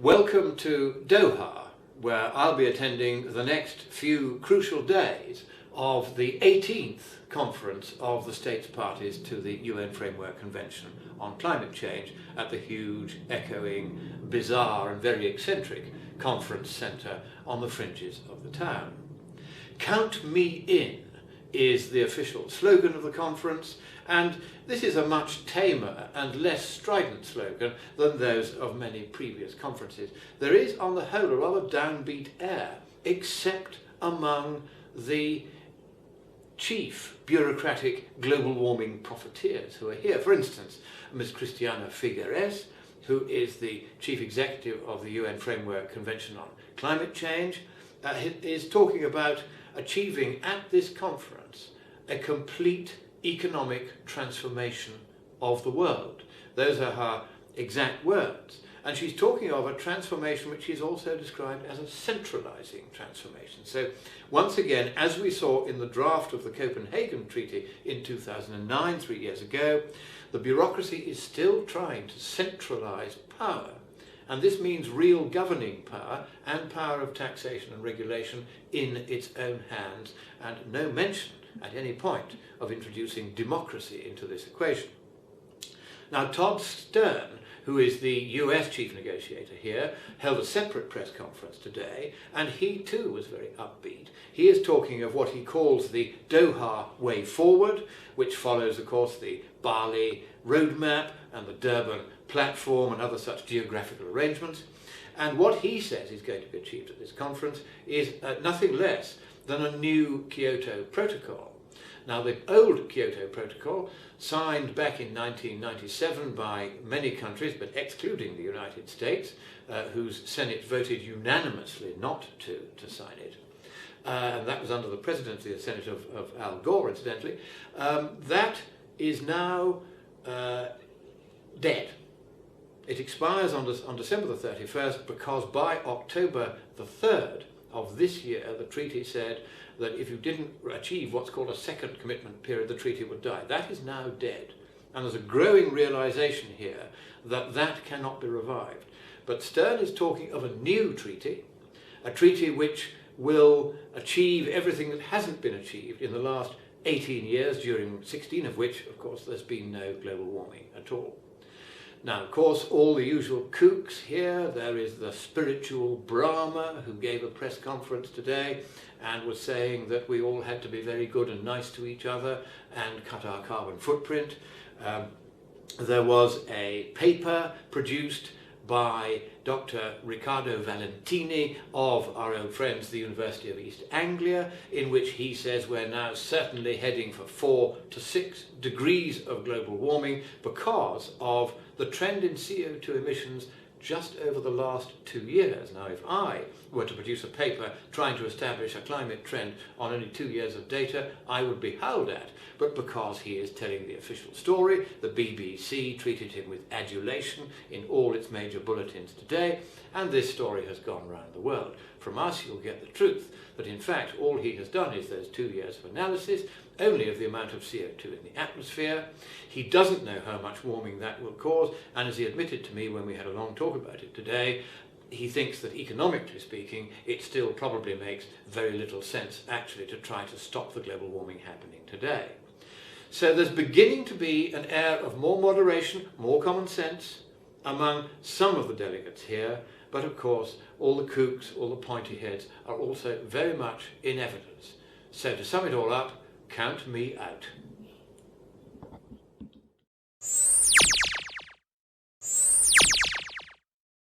Welcome to Doha, where I'll be attending the next few crucial days of the 18th conference of the states parties to the UN Framework Convention on Climate Change at the huge, echoing, bizarre and very eccentric conference centre on the fringes of the town. Count me in is the official slogan of the conference, and this is a much tamer and less strident slogan than those of many previous conferences. There is on the whole a rather downbeat air, except among the chief bureaucratic global warming profiteers who are here. For instance, Ms. Christiana Figueres, who is the chief executive of the UN Framework Convention on Climate Change, is talking about achieving at this conference a complete economic transformation of the world. Those are her exact words. And she's talking of a transformation which she's also described as a centralizing transformation. So once again, as we saw in the draft of the Copenhagen Treaty in 2009, 3 years ago, the bureaucracy is still trying to centralize power. And this means real governing power and power of taxation and regulation in its own hands, and no mention at any point of introducing democracy into this equation. Now, Todd Stern, who is the US chief negotiator here, held a separate press conference today, and he too was very upbeat. He is talking of what he calls the Doha way forward, which follows, of course, the Bali roadmap and the Durban platform and other such geographical arrangements. And what he says is going to be achieved at this conference is nothing less than a new Kyoto Protocol. Now, the old Kyoto Protocol, signed back in 1997 by many countries, but excluding the United States, whose Senate voted unanimously not to sign it, and that was under the presidency of the Senate of Al Gore, incidentally, that is now dead. It expires on December the 31st because by October the 3rd of this year, the treaty said that if you didn't achieve what's called a second commitment period, the treaty would die. That is now dead. And there's a growing realization here that that cannot be revived. But Stern is talking of a new treaty, a treaty which will achieve everything that hasn't been achieved in the last 18 years, during 16 of which, of course, there's been no global warming at all. Now, of course, all the usual kooks here. There is the spiritual Brahma who gave a press conference today and was saying that we all had to be very good and nice to each other and cut our carbon footprint. There was a paper produced by Dr. Riccardo Valentini of our own friends, the University of East Anglia, in which he says we're now certainly heading for 4 to 6 degrees of global warming because of the trend in CO2 emissions just over the last 2 years. Now, if I were to produce a paper trying to establish a climate trend on only 2 years of data, I would be howled at. But because he is telling the official story, the BBC treated him with adulation in all its major bulletins today, and this story has gone round the world. From us, you'll get the truth, that in fact all he has done is those 2 years of analysis, only of the amount of CO2 in the atmosphere. He doesn't know how much warming that will cause, and as he admitted to me when we had a long talk about it today, he thinks that economically speaking, it still probably makes very little sense actually to try to stop the global warming happening today. So there's beginning to be an air of more moderation, more common sense among some of the delegates here, but of course all the kooks, all the pointy heads are also very much in evidence. So to sum it all up, count me out.